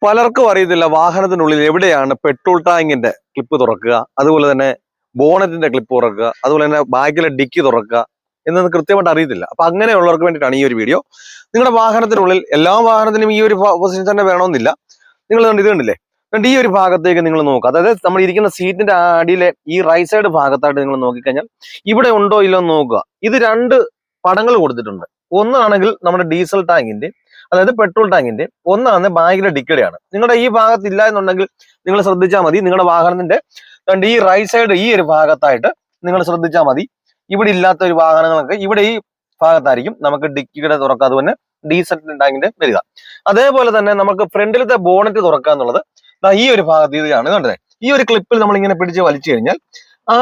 പലർക്കും അറിയത്തില്ല വാഹനത്തിനുള്ളിൽ എവിടെയാണ് പെട്രോൾ ടാങ്കിന്റെ ക്ലിപ്പ് തുറക്കുക, അതുപോലെ തന്നെ ബോണറ്റിന്റെ ക്ലിപ്പ് തുറക്കുക, അതുപോലെ തന്നെ ബാക്കിലെ ഡിക്കി തുറക്കുക എന്നൊന്നും കൃത്യമായിട്ട് അറിയത്തില്ല. അപ്പൊ അങ്ങനെയുള്ളവർക്ക് വേണ്ടിയിട്ടാണ് ഈ ഒരു വീഡിയോ. നിങ്ങളുടെ വാഹനത്തിനുള്ളിൽ എല്ലാ വാഹനത്തിനും ഈ ഒരു പൊസിഷൻ തന്നെ വേണമെന്നില്ല. നിങ്ങൾ ഇത് കണ്ടില്ലേ, ഈ ഒരു ഭാഗത്തേക്ക് നിങ്ങൾ നോക്കുക. അതായത് നമ്മൾ ഇരിക്കുന്ന സീറ്റിന്റെ അടിയിലെ ഈ റൈറ്റ് സൈഡ് ഭാഗത്തായിട്ട് നിങ്ങൾ നോക്കിക്കഴിഞ്ഞാൽ ഇവിടെ ഉണ്ടോ ഇല്ലോ എന്ന് നോക്കുക. ഇത് രണ്ട് പടങ്ങൾ കൊടുത്തിട്ടുണ്ട്. ഒന്നാണെങ്കിൽ നമ്മുടെ ഡീസൽ ടാങ്കിന്റെ, അതായത് പെട്രോൾ ടാങ്കിന്റെ, ഒന്നാണ് ബാഗിലെ ഡിക്കടെയാണ്. നിങ്ങളുടെ ഈ ഭാഗത്ത് ഇല്ല എന്നുണ്ടെങ്കിൽ നിങ്ങൾ ശ്രദ്ധിച്ചാൽ മതി. നിങ്ങളുടെ വാഹനത്തിന്റെ ഈ റൈറ്റ് സൈഡ് ഈ ഒരു ഭാഗത്തായിട്ട് നിങ്ങൾ ശ്രദ്ധിച്ചാൽ മതി. ഇവിടെ ഇല്ലാത്ത ഒരു വാഹനങ്ങളൊക്കെ ഇവിടെ ഈ ഭാഗത്തായിരിക്കും നമുക്ക് ഡിക്കിയുടെ തുറക്കുക, അതുപോലെ ഡീസൽ ടാങ്കിന്റെ വരിക. അതേപോലെ തന്നെ നമുക്ക് ഫ്രണ്ടിലത്തെ ബോണറ്റ് തുറക്കുക എന്നുള്ളത് ഈ ഒരു ഭാഗത്ത് ഇതാണ് കണ്ടത്. ഈ ഒരു ക്ലിപ്പിൽ നമ്മൾ ഇങ്ങനെ പിടിച്ച് വലിച്ചു കഴിഞ്ഞാൽ ആ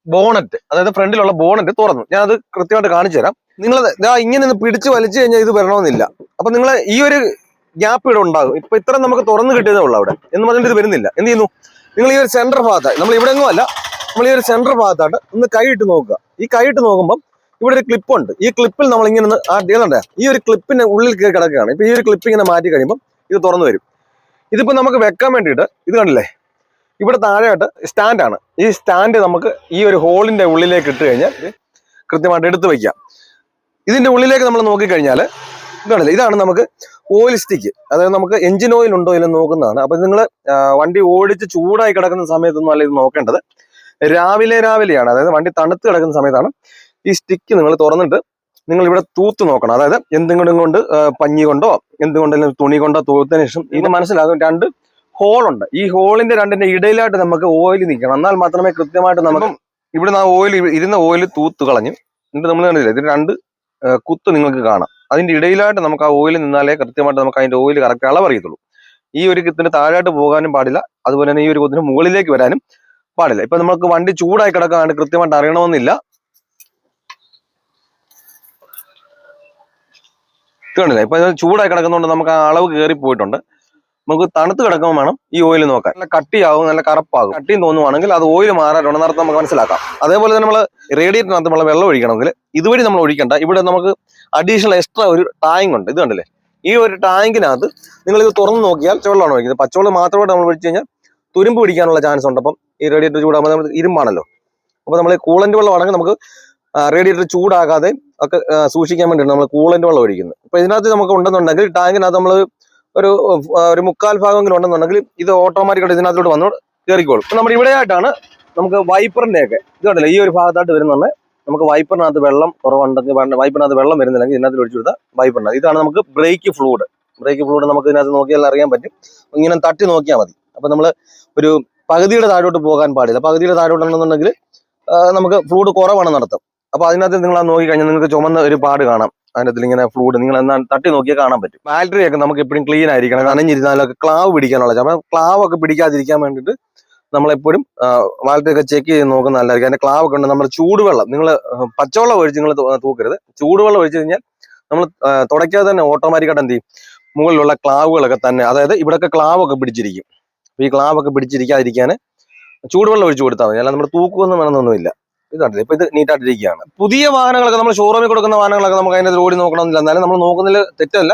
ബോണറ്റ്, അതായത് ഫ്രണ്ടിലുള്ള ബോണറ്റ് തുറന്നു. ഞാൻ അത് കൃത്യമായിട്ട് കാണിച്ചു തരാം. നിങ്ങൾ ഇങ്ങനെ ഒന്ന് പിടിച്ച് വലിച്ചു കഴിഞ്ഞാൽ ഇത് വരണമെന്നില്ല. അപ്പൊ നിങ്ങൾ ഈ ഒരു ഗ്യാപ്പ് ഇവിടെ ഉണ്ടാകും. ഇപ്പൊ ഇത്ര നമുക്ക് തുറന്നു കിട്ടിയതേ ഉള്ളൂ അവിടെ എന്ന് പറഞ്ഞിട്ട് ഇത് വരുന്നില്ല. എന്ത് ചെയ്യുന്നു, നിങ്ങൾ ഈ ഒരു സെന്റർ ഭാഗത്തായി, നമ്മൾ ഇവിടെ എങ്ങും അല്ല, നമ്മൾ ഈ ഒരു സെന്റർ ഭാഗത്തായിട്ട് ഒന്ന് കൈയിട്ട് നോക്കുക. ഈ കൈയിട്ട് നോക്കുമ്പോൾ ഇവിടെ ഒരു ക്ലിപ്പ് ഉണ്ട്. ഈ ക്ലിപ്പിൽ നമ്മൾ ഇങ്ങനെ ചെയ്യുന്നുണ്ട്. ഈ ഒരു ക്ലിപ്പിന്റെ ഉള്ളിൽ കയറി കിടക്കുകയാണ്. ഇപ്പൊ ഈ ഒരു ക്ലിപ്പ് ഇങ്ങനെ മാറ്റി കഴിയുമ്പോൾ ഇത് തുറന്നു വരും. ഇതിപ്പോ നമുക്ക് വെക്കാൻ വേണ്ടിയിട്ട് ഇത് കണ്ടില്ലേ, ഇവിടെ താഴെയായിട്ട് സ്റ്റാൻഡാണ്. ഈ സ്റ്റാൻഡ് നമുക്ക് ഈ ഒരു ഹോളിന്റെ ഉള്ളിലേക്ക് ഇട്ട് കഴിഞ്ഞാൽ കൃത്യമായിട്ട് എടുത്തു വയ്ക്കാം. ഇതിന്റെ ഉള്ളിലേക്ക് നമ്മൾ നോക്കിക്കഴിഞ്ഞാൽ ഇതാണല്ലേ, ഇതാണ് നമുക്ക് ഓയിൽ സ്റ്റിക്ക്. അതായത് നമുക്ക് എഞ്ചിൻ ഓയിൽ ഉണ്ടോ ഇല്ലെന്ന് നോക്കുന്നതാണ്. അപ്പൊ നിങ്ങൾ വണ്ടി ഓടിച്ച് ചൂടായി കിടക്കുന്ന സമയത്തൊന്നും അല്ല ഇത് നോക്കേണ്ടത്. രാവിലെയാണ്, അതായത് വണ്ടി തണുത്ത് കിടക്കുന്ന സമയത്താണ് ഈ സ്റ്റിക്ക് നിങ്ങൾ തുറന്നിട്ട് നിങ്ങൾ ഇവിടെ തൂത്ത് നോക്കണം. അതായത് എന്തെങ്കിലും കൊണ്ട് പഞ്ഞി കൊണ്ടോ എന്തുകൊണ്ടെങ്കിലും തുണി കൊണ്ടോ തൂത്തതിന് ശേഷം ഇത് മനസ്സിലാകും രണ്ട് ഹോളുണ്ട്. ഈ ഹോളിന്റെ രണ്ടിന്റെ ഇടയിലായിട്ട് നമുക്ക് ഓയിൽ നിൽക്കണം. എന്നാൽ മാത്രമേ കൃത്യമായിട്ട് നമുക്ക് ഇവിടെ ഓയിൽ ഇരുന്ന ഓയിൽ തൂത്ത് കളഞ്ഞു എന്നിട്ട് നമ്മൾ കണ്ടില്ല, ഇതിന് രണ്ട് കുത്ത് നിങ്ങൾക്ക് കാണാം. അതിന്റെ ഇടയിലായിട്ട് നമുക്ക് ആ ഓയിൽ നിന്നാലേ കൃത്യമായിട്ട് നമുക്ക് അതിന്റെ ഓയിൽ കറക്റ്റ് അളവറിയത്തുള്ളൂ. ഈ ഒരു കുത്തിന് താഴോട്ട് പോകാനും പാടില്ല, അതുപോലെ തന്നെ ഈ ഒരു കുത്തിന് മുകളിലേക്ക് വരാനും പാടില്ല. ഇപ്പൊ നമുക്ക് വണ്ടി ചൂടായി കിടക്കാണ്ട് കൃത്യമായിട്ട് അറിയണമെന്നില്ല. കണ്ടില്ല, ഇപ്പൊ ചൂടായി കിടക്കുന്നതുകൊണ്ട് നമുക്ക് ആ അളവ് കയറി പോയിട്ടുണ്ട്. നമുക്ക് തണുത്ത് കിടക്കുമ്പോൾ വേണം ഈ ഓയിൽ നോക്കാൻ. നല്ല കട്ടിയാവും, നല്ല കറുപ്പാകും. കട്ടിയും തോന്നുവാണെങ്കിൽ അത് ഓയിൽ മാറാറുണ്ടെന്നർത്ഥം നമുക്ക് മനസ്സിലാക്കാം. അതേപോലെ തന്നെ നമ്മൾ റേഡിയേറ്ററിനകത്ത് നമ്മൾ വെള്ളം ഒഴിക്കണമെങ്കിൽ ഇതുവഴി നമ്മൾ ഒഴിക്കണ്ട. ഇവിടെ നമുക്ക് അഡീഷണൽ എക്സ്ട്രാ ഒരു ടാങ്ക് ഉണ്ട്. ഇത് കണ്ടില്ലേ, ഈ ഒരു ടാങ്കിനകത്ത് നിങ്ങൾ ഇത് തുറന്ന് നോക്കിയാൽ വെള്ളമാണ് ഒഴിക്കുന്നത്. പച്ചവെള്ളം മാത്രമായിട്ട് നമ്മൾ ഒഴിച്ചു കഴിഞ്ഞാൽ തുരുമ്പ് പിടിക്കാനുള്ള ചാൻസ് ഉണ്ട്. അപ്പം ഈ റേഡിയേറ്റർ ചൂടാകുമ്പോൾ നമ്മൾ ഇരുമ്പാണല്ലോ. അപ്പോൾ നമ്മൾ കൂളന്റ് വെള്ളമാണെങ്കിൽ നമുക്ക് റേഡിയേറ്റർ ചൂടാകാതെ ഒക്കെ സൂക്ഷിക്കാൻ വേണ്ടിയാണ് നമ്മൾ കൂളന്റ് വെള്ളം ഒഴിക്കുന്നത്. അപ്പൊ ഇതിനകത്ത് നമുക്ക് ഉണ്ടെന്നുണ്ടെങ്കിൽ ടാങ്കിനകത്ത് നമ്മൾ ഒരു മുക്കാൽ ഭാഗമെങ്കിലും ഉണ്ടെന്നുണ്ടെങ്കിൽ ഇത് ഓട്ടോമാറ്റിക്കായിട്ട് ഇതിനകത്തോട്ട് വന്നു കയറിക്കോളും. ഇപ്പൊ നമ്മുടെ ഇവിടെയായിട്ടാണ് നമുക്ക് വൈപ്പറിന്റെ ഒക്കെ ഇത് കണ്ടില്ല, ഈ ഒരു ഭാഗത്തായിട്ട് വരുന്നുണ്ട്. നമുക്ക് വൈപ്പറിനകത്ത് വെള്ളം കുറവുണ്ടെങ്കിൽ, വൈപ്പറിനകത്ത് വെള്ളം വരുന്നില്ലെങ്കിൽ ഇതിനകത്ത് ഒഴിച്ചു കൊടുത്താൽ വൈപ്പറിനകത്ത് ഇതാണ് നമുക്ക് ബ്രേക്ക് ഫ്ലൂയിഡ്. നമുക്ക് ഇതിനകത്ത് നോക്കിയാൽ അറിയാൻ പറ്റും. ഇങ്ങനെ തട്ടി നോക്കിയാൽ മതി. അപ്പൊ നമ്മൾ ഒരു പകുതിയുടെ താഴോട്ട് പോകാൻ പാടില്ല. പകുതിയുടെ താഴോട്ടുണ്ടെന്നുണ്ടെങ്കിൽ നമുക്ക് ഫ്ലൂയിഡ് കുറവാണെന്ന് നടത്തും. അപ്പൊ അതിനകത്ത് നിങ്ങൾ നോക്കിക്കഴിഞ്ഞാൽ നിങ്ങൾക്ക് ചുമന്ന ഒരു പാട് കാണാം. അതിനകത്ത് ഇങ്ങനെ ഫ്ലൂയിഡ് നിങ്ങൾ എന്നാൽ തട്ടി നോക്കിയാൽ കാണാൻ പറ്റും. ബാറ്ററി ഒക്കെ നമുക്ക് എപ്പോഴും ക്ലീൻ ആയിരിക്കണം. നനഞ്ഞിരുന്നാലൊക്കെ ക്ലാവ് പിടിക്കാനുള്ള, അപ്പം ക്ലാവ് ഒക്കെ പിടിക്കാതിരിക്കാൻ വേണ്ടിയിട്ട് നമ്മളെപ്പോഴും ബാറ്ററി ഒക്കെ ചെക്ക് ചെയ്ത് നോക്കുന്ന നല്ലതായിരിക്കും. അതിന്റെ ക്ലാവ് ഒക്കെ ഉണ്ട്. നമ്മൾ ചൂടുവെള്ളം, നിങ്ങൾ പച്ചവെള്ളം ഒഴിച്ച് നിങ്ങൾ തൂക്കരുത്. ചൂടുവെള്ളം ഒഴിച്ചു കഴിഞ്ഞാൽ നമ്മൾ തുടയ്ക്കാതെ തന്നെ ഓട്ടോമാറ്റിക്കായിട്ട് എന്ത് ചെയ്യും, മുകളിലുള്ള ക്ലാവുകളൊക്കെ തന്നെ, അതായത് ഇവിടെയൊക്കെ ക്ലാവ് ഒക്കെ പിടിച്ചിരിക്കും. ഈ ക്ലാവ് ഒക്കെ പിടിച്ചിരിക്കാതിരിക്കാൻ ചൂടുവെള്ളം ഒഴിച്ചു കൊടുത്താൽ മതി. അല്ലാതെ നമ്മൾ തൂക്കുമൊന്നും വേണമെന്നൊന്നുമില്ല. ഇതാണ് ഇപ്പൊ ഇത് നീറ്റായിട്ടിരിക്കുകയാണ്. പുതിയ വാഹനങ്ങളൊക്കെ നമ്മൾ ഷോറൂമിൽ കൊടുക്കുന്ന വാഹനങ്ങളൊക്കെ നമുക്ക് അതിന്റെ ഓടി നോക്കണമെന്നില്ല. എന്നാലും നമ്മൾ നോക്കുന്നതിൽ തെറ്റല്ല.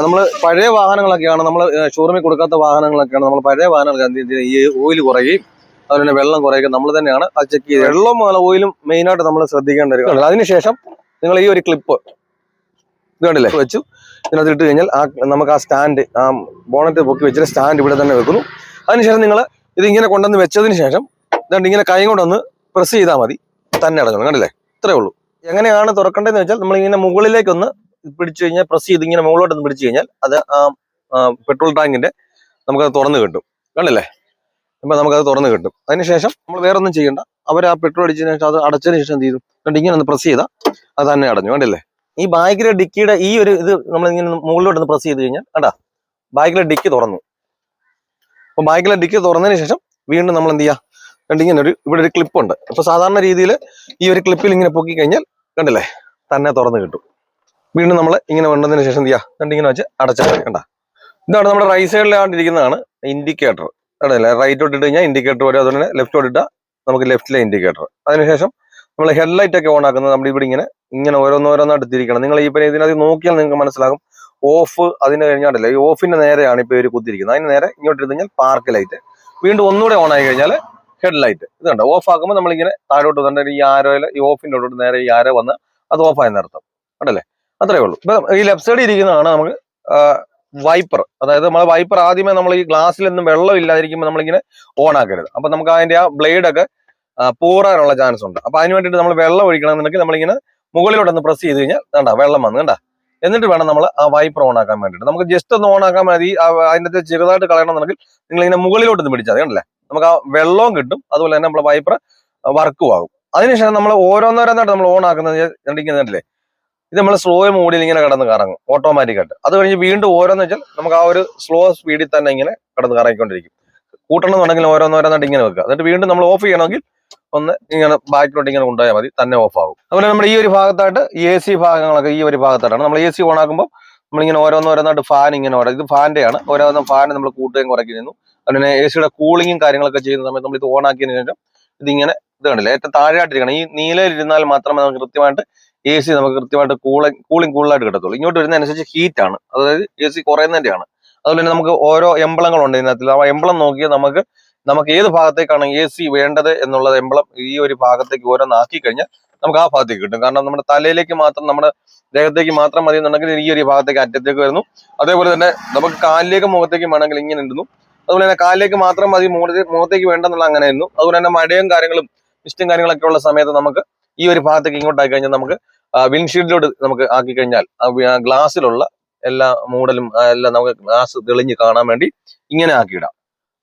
നമ്മൾ പഴയ വാഹനങ്ങളൊക്കെയാണ്, നമ്മൾ ഷോറൂമിൽ കൊടുക്കാത്ത വാഹനങ്ങളൊക്കെയാണ്. നമ്മൾ പഴയ വാഹനങ്ങൾക്ക് ഈ ഓയിൽ കുറയുകയും അതുപോലെ തന്നെ വെള്ളം കുറയുകയും നമ്മൾ തന്നെയാണ് അത് ചെക്ക് ചെയ്ത്. വെള്ളവും ഓയിലും മെയിനായിട്ട് നമ്മൾ ശ്രദ്ധിക്കേണ്ട ഒരു കാര്യം. അതിനുശേഷം നിങ്ങൾ ഈ ഒരു ക്ലിപ്പ് ഇത് കണ്ടില്ലേ വെച്ചു ഇതിനകത്ത് ഇട്ട് കഴിഞ്ഞാൽ നമുക്ക് ആ സ്റ്റാൻഡ്, ആ ബോണറ്റ് പൊക്കി വെച്ചിട്ട് സ്റ്റാൻഡ് ഇവിടെ തന്നെ വെക്കുന്നു. അതിനുശേഷം നിങ്ങൾ ഇതിങ്ങനെ കൊണ്ടുവന്ന് വെച്ചതിന് ശേഷം ഇതുകൊണ്ട് ഇങ്ങനെ കൈ കൊണ്ടൊന്ന് പ്രസ് ചെയ്താൽ മതി, തന്നെ അടഞ്ഞോളൂ. കണ്ടില്ലേ, ഇത്രേ ഉള്ളൂ. എങ്ങനെയാണ് തുറക്കേണ്ടതെന്ന് വെച്ചാൽ നമ്മളിങ്ങനെ മുകളിലേക്കൊന്ന് പിടിച്ചു കഴിഞ്ഞാൽ, പ്രസ് ചെയ്ത് ഇങ്ങനെ മുകളിലോട്ടൊന്ന് പിടിച്ചു കഴിഞ്ഞാൽ അത് പെട്രോൾ ടാങ്കിന്റെ നമുക്കത് തുറന്ന് കിട്ടും. കണ്ടില്ലേ, അപ്പൊ നമുക്കത് തുറന്ന് കിട്ടും. അതിനുശേഷം നമ്മൾ വേറെ ഒന്നും ചെയ്യണ്ട. അവർ ആ പെട്രോൾ അടിച്ചതിന് ശേഷം അത് അടച്ചതിന് ശേഷം എന്ത് ചെയ്തു, കണ്ട് ഇങ്ങനെ ഒന്ന് പ്രസ് ചെയ്താൽ അത് തന്നെ അടഞ്ഞു. കണ്ടില്ലേ, ഈ ബാഗിലെ ഡിക്കിയുടെ ഈ ഒരു ഇത് നമ്മളിങ്ങനെ മുകളിലോട്ടൊന്ന് പ്രസ് ചെയ്ത് കഴിഞ്ഞാൽ കണ്ടാ ബാഗിലെ ഡിക്കി തുറന്നു. അപ്പൊ ബാഗിലെ ഡിക്കി തുറന്നതിന് ശേഷം വീണ്ടും നമ്മൾ എന്ത് ചെയ്യുക, കണ്ടിങ്ങനെ ഇവിടെ ഒരു ക്ലിപ്പ് ഉണ്ട്. അപ്പൊ സാധാരണ രീതിയിൽ ഈ ഒരു ക്ലിപ്പിൽ ഇങ്ങനെ പൊക്കി കഴിഞ്ഞാൽ കണ്ടില്ലേ തന്നെ തുറന്ന് കിട്ടും. വീണ്ടും നമ്മൾ ഇങ്ങനെ കൊണ്ടതിന് ശേഷം എന്ത് ചെയ്യുക, കണ്ടിങ്ങനെ വെച്ച് അടച്ചാൽ കണ്ട. ഇതാണ് നമ്മുടെ റൈറ്റ് സൈഡിലാണ്ടിരിക്കുന്നതാണ് ഇൻഡിക്കേറ്റർ. കണ്ടില്ലേ, റൈറ്റോട്ട് ഇട്ട് കഴിഞ്ഞാൽ ഇൻഡിക്കേറ്റർ വരും. അതുപോലെ തന്നെ ലെഫ്റ്റോട്ട് ഇട്ടാൽ നമുക്ക് ലെഫ്റ്റിലെ ഇൻഡിക്കേറ്റർ. അതിനുശേഷം നമ്മൾ ഹെഡ്ലൈറ്റ് ഒക്കെ ഓൺ ആക്കുന്നത് നമ്മൾ ഇവിടെ ഇങ്ങനെ ഓരോന്നോരോന്നായിട്ട് തിരിക്കണം. നിങ്ങൾ ഈ ഇതിനകത്ത് നോക്കിയാൽ നിങ്ങൾക്ക് മനസ്സിലാകും ഓഫ് അതിന് കഴിഞ്ഞാണ്ടല്ലേ ഈ ഓഫിന്റെ നേരെയാണ് ഇപ്പൊ ഇവർ കുത്തിയിരിക്കുന്നത്. അതിന് നേരെ ഇങ്ങോട്ട് ഇരുന്ന് കഴിഞ്ഞാൽ പാർക്ക് ലൈറ്റ്, വീണ്ടും ഒന്നുകൂടെ ഓൺ ആയി കഴിഞ്ഞാൽ ഹെഡ് ലൈറ്റ്. ഇത് കണ്ടോ, ഓഫ് ആക്കുമ്പോൾ നമ്മളിങ്ങനെ താഴോട്ട് തന്നെ ഈ ആരോയിൽ ഈ ഓഫിന്റെ ഉള്ളോട്ട് നേരെ ഈ ആരോ വന്ന് അത് ഓഫ് ആയെന്ന് അർത്ഥം. കണ്ടല്ലേ, അത്രേ ഉള്ളൂ. ഇപ്പൊ ഈ ലെഫ്റ്റ് സൈഡിൽ ഇരിക്കുന്നതാണ് നമുക്ക് വൈപ്പർ. അതായത് നമ്മൾ വൈപ്പർ ആദ്യമേ നമ്മൾ ഈ ഗ്ലാസ്സിലൊന്നും വെള്ളം ഇല്ലാതിരിക്കുമ്പോൾ നമ്മളിങ്ങനെ ഓൺ ആക്കരുത്. അപ്പൊ നമുക്ക് അതിന്റെ ആ ബ്ലേഡൊക്കെ പൂറാനുള്ള ചാൻസ് ഉണ്ട്. അപ്പൊ അതിന് വേണ്ടിയിട്ട് നമ്മൾ വെള്ളം ഒഴിക്കണമെന്നുണ്ടെങ്കിൽ നമ്മളിങ്ങനെ മുകളിലോട്ടൊന്ന് പ്രസ് ചെയ്ത് കഴിഞ്ഞാൽ കണ്ട വെള്ളം വന്ന് കണ്ട. എന്നിട്ട് വേണം നമ്മൾ ആ വൈപ്പർ ഓൺ ആക്കാൻ വേണ്ടിയിട്ട്. നമുക്ക് ജസ്റ്റ് ഒന്ന് ഓൺ ആക്കാൻ മതി. അതിന്റെ ചെറുതായിട്ട് കളയണമെന്നുണ്ടെങ്കിൽ നിങ്ങൾ ഇങ്ങനെ മുകളിലോട്ടൊന്ന് പിടിച്ചാൽ കണ്ടല്ലേ, നമുക്ക് ആ വെള്ളവും കിട്ടും, അതുപോലെ തന്നെ നമ്മളെ വൈപ്പർ വർക്കും ആകും. അതിനുശേഷം നമ്മൾ ഓരോന്നോരോന്നായിട്ട് നമ്മൾ ഓൺ ആക്കുന്നത് കണ്ടിരിക്കുന്നില്ലേ, ഇത് നമ്മൾ സ്ലോ മോഡിൽ ഇങ്ങനെ കിടന്ന് കറങ്ങും ഓട്ടോമാറ്റിക് ആയിട്ട്. അത് കഴിഞ്ഞ് വീണ്ടും ഓരോന്ന് വെച്ചാൽ നമുക്ക് ആ ഒരു സ്ലോ സ്പീഡിൽ തന്നെ ഇങ്ങനെ കിടന്ന് കറങ്ങിക്കൊണ്ടിരിക്കും. കൂട്ടണമെന്നുണ്ടെങ്കിൽ ഓരോന്നോരോന്നായിട്ട് ഇങ്ങനെ വെക്കുക. എന്നിട്ട് വീണ്ടും നമ്മൾ ഓഫ് ചെയ്യണമെങ്കിൽ ഒന്ന് ഇങ്ങനെ ബാക്കിലോട്ട് ഇങ്ങനെ കൊണ്ടുപോയാൽ മതി, തന്നെ ഓഫ് ആകും. അതുപോലെ നമ്മൾ ഈ ഒരു ഭാഗത്തായിട്ട് AC ഭാഗങ്ങളൊക്കെ ഈ ഒരു ഭാഗത്തായിട്ടാണ്. നമ്മൾ AC ഓൺ ആക്കുമ്പോൾ നമ്മളിങ്ങനെ ഓരോന്നോരോന്നായിട്ട് ഫാൻ ഇങ്ങനെ ഓടാം. ഇത് ഫാൻ്റെ ആണ്. ഓരോന്നും ഫാൻ നമ്മൾ കൂട്ടുകയും കുറയ്ക്കുന്നു. അതുപോലെ AC കൂളിങ്ങും കാര്യങ്ങളൊക്കെ ചെയ്യുന്ന സമയത്ത് നമ്മൾ ഇത് ഓൺ ആക്കിയതിനു ശേഷം ഇതിങ്ങനെ ഇത് കണ്ടില്ല ഏറ്റവും താഴെയായിട്ടിരിക്കണം. ഈ നീലയിലിരുന്നാൽ മാത്രമേ നമുക്ക് കൃത്യമായിട്ട് AC നമുക്ക് കൃത്യമായിട്ട് കൂളായിട്ട് കിട്ടത്തുള്ളൂ. ഇങ്ങോട്ട് വരുന്നതനുസരിച്ച് ഹീറ്റ് ആണ്, അതായത് AC കുറയുന്നതിന്റെയാണ്. അതുപോലെ തന്നെ നമുക്ക് ഓരോ എംബ്ലങ്ങളുണ്ട് ഇതിനകത്ത്. ആ എംബ്ലം നോക്കിയാൽ നമുക്ക് ഏത് ഭാഗത്തേക്കാണ് AC വേണ്ടത് എന്നുള്ളത് എംബ്ലം ഈ ഒരു ഭാഗത്തേക്ക് ഓരോന്നാക്കി കഴിഞ്ഞാൽ നമുക്ക് ആ ഭാഗത്തേക്ക് കിട്ടും. കാരണം നമ്മുടെ തലയിലേക്ക് മാത്രം, നമ്മുടെ ദേഹത്തേക്ക് മാത്രം മതി എന്നുണ്ടെങ്കിൽ ഈ ഒരു ഭാഗത്തേക്ക് അറ്റത്തേക്ക് വരുന്നു. അതേപോലെ തന്നെ നമുക്ക് കാലിലേക്ക് മുഖത്തേക്ക് വേണമെങ്കിൽ ഇങ്ങനെ ഇടുന്നു. അതുപോലെ തന്നെ കാലിലേക്ക് മാത്രം മതി, മുഖത്തേക്ക് വേണ്ടെന്നുള്ള അങ്ങനെ ആയിരുന്നു. അതുപോലെ തന്നെ മഴയും കാര്യങ്ങളും മിസ്റ്റും കാര്യങ്ങളൊക്കെ ഉള്ള സമയത്ത് നമുക്ക് ഈ ഒരു ഭാഗത്തേക്ക് ഇങ്ങോട്ട് ആക്കി കഴിഞ്ഞാൽ നമുക്ക് വിൻഷീൽഡിലോട്ട് നമുക്ക് ആക്കി കഴിഞ്ഞാൽ ഗ്ലാസ്സിലുള്ള എല്ലാ മൂടലും എല്ലാം നമുക്ക് ഗ്ലാസ് തെളിഞ്ഞ് കാണാൻ വേണ്ടി ഇങ്ങനെ ആക്കിയിടാം.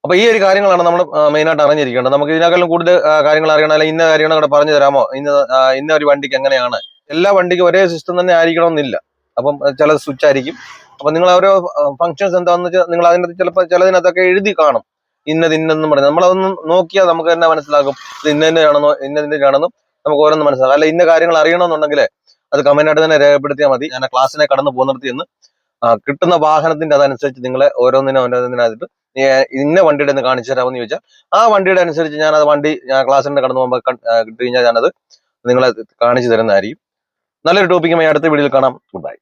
അപ്പൊ ഈ ഒരു കാര്യങ്ങളാണ് നമ്മൾ മെയിനായിട്ട് അറിഞ്ഞിരിക്കേണ്ടത്. നമുക്ക് ഇതിനേക്കാളും കൂടുതൽ കാര്യങ്ങൾ അറിയണം, അല്ലെങ്കിൽ ഇന്ന കാര്യങ്ങൾ കൂടെ പറഞ്ഞു തരാമോ, ഇന്ന ഒരു വണ്ടിക്ക് എങ്ങനെയാണ്, എല്ലാ വണ്ടിക്കും ഒരേ സിസ്റ്റം തന്നെ ആയിരിക്കണമെന്നില്ല. അപ്പം ചില സ്വിച്ച് ആയിരിക്കും. അപ്പൊ നിങ്ങൾ ഓരോ ഫങ്ഷൻസ് എന്താണെന്ന് വെച്ചാൽ നിങ്ങൾ അതിനകത്ത് ചിലപ്പോൾ ചിലതിനകത്തൊക്കെ എഴുതി കാണും ഇന്നതെന്നും പറഞ്ഞ്. നമ്മളതൊന്നും നോക്കിയാൽ നമുക്ക് തന്നെ മനസ്സിലാക്കും ഇത് ഇന്നതിൻ്റെയാണെന്നും നമുക്ക് ഓരോന്നും മനസ്സിലാക്കും. അല്ല ഇന്ന കാര്യങ്ങൾ അറിയണമെന്നുണ്ടെങ്കിൽ അത് കമന്റായിട്ട് തന്നെ രേഖപ്പെടുത്തിയാൽ മതി. ഞാൻ ക്ലാസ്സിനെ കടന്ന് പോകുന്നിടത്ത് നിന്ന് കിട്ടുന്ന വാഹനത്തിന്റെ അതനുസരിച്ച് നിങ്ങളെ ഓരോന്നിനായിട്ട് ഇന്ന വണ്ടിയുടെ ഒന്ന് കാണിച്ചു തരാമെന്ന് ചോദിച്ചാൽ ആ വണ്ടിയുടെ അനുസരിച്ച് ഞാൻ ക്ലാസ്സിന്റെ കടന്നു പോകുമ്പോൾ കിട്ടി കഴിഞ്ഞാൽ ഞാനത് നിങ്ങളെ കാണിച്ചു തരുന്നതായിരിക്കും. നല്ലൊരു ടോപ്പിക്കുമായി അടുത്ത വീഡിയോയിൽ കാണാം. Good bye.